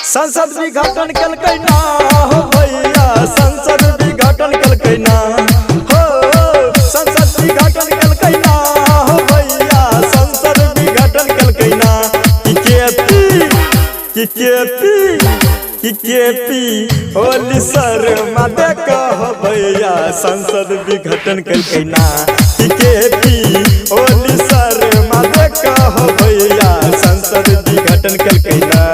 संसद विघटन कलकै ना हो भैया, संसद विघटन कलकै ना हो, संसद विघटन कलकै ना हो भैया, संसद विघटन कलकै ना। केपी ओली शर्मा देखो हो भैया, संसद विघटन कलकै ना। केपी ओली शर्मा देखो हो भैया, संसद विघटन कलकै ना।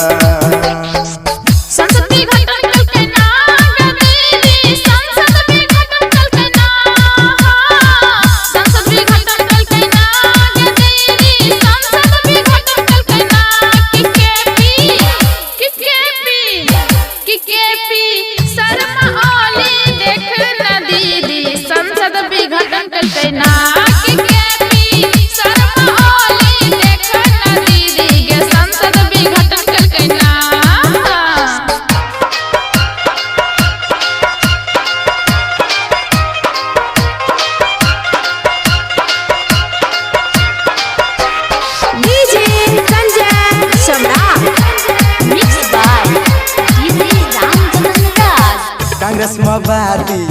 कांग्रेस मवादी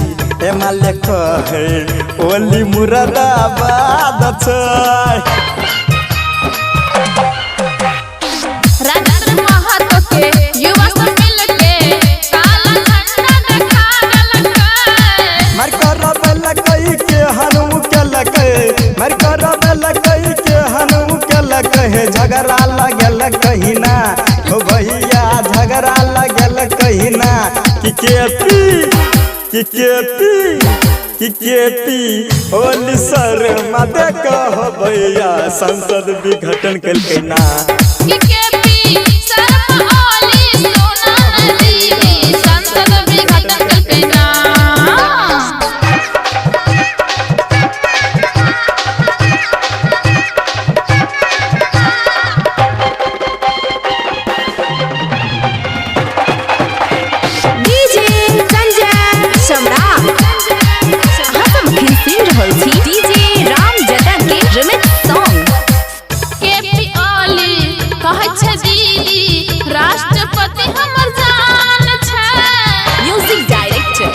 एमाले कहे ओली मुरादाबाद राजेंद्र महतो के युवा सब मिलके काला झंडा दिखा देलकै। मर करबल कई के हनु केलकै, मर करबल कई के हनु केलकै, झगड़ा लगल कहिना हो भैया, झगड़ा लगल कहिना। केपी ओली शर्मा देखो हो भैया, संसद विघटन कलकै ना। केपी शर्मा ओली सोना दीदी, संसद विघटन कलकै ना। राष्ट्रपति हमर जान छै, म्यूजिक डायरेक्टर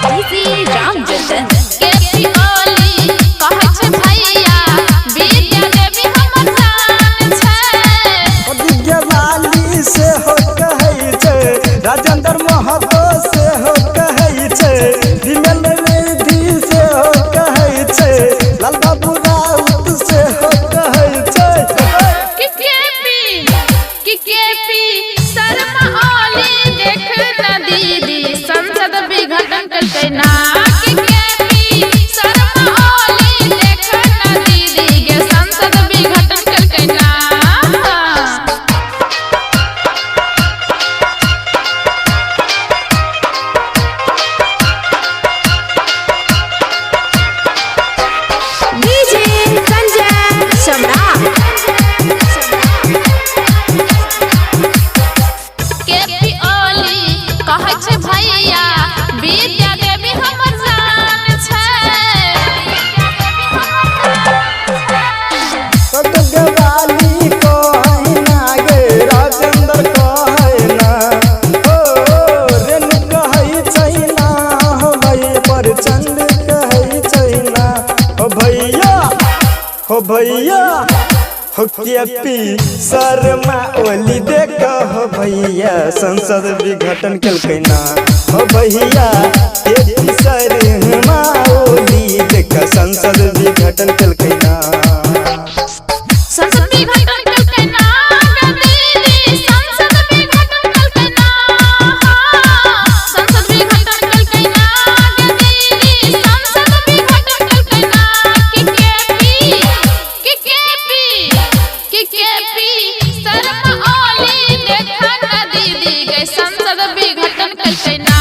डीजे राम जतन। केपी ओली कहै छै भैया, विद्या देवी हमर जान छै। दिग्गवाली से हो कहै छै, राजेंद्र महतो से हो कहै छै, विमल निधि से हो कहै छै, लाल बाबू राउत से हो कहै छै। केपी शर्मा ओली देख न दीदी, संसद विघटन कलकै ना। केपी शर्मा ओली देख न दीदी गे, संसद विघटन कलकै ना। केपी ओली कहै छै भैया, विद्या देवी हमर जान छै। दिग्गवाली कहै ना गे, राजेंद्र कहै ना हो, रेणु कहै छै ना हो भैया, प्रचंड कहै छै ना हो भैया, हो भैया। हो केपी शर्मा ओली देखो हो भैया, संसद विघटन कलकै ना हो भैया। केपी शर्मा ओली देखो, संसद विघटन कलकै ना। संसद विघटन कलकै ना दीदी, संसद विघटन कलकै ना। संसद विघटन कलकै ना दीदी, संसद विघटन कलकै ना। केपी शर्मा ओली देख न दीदी गे, संसद विघटन कलकै ना।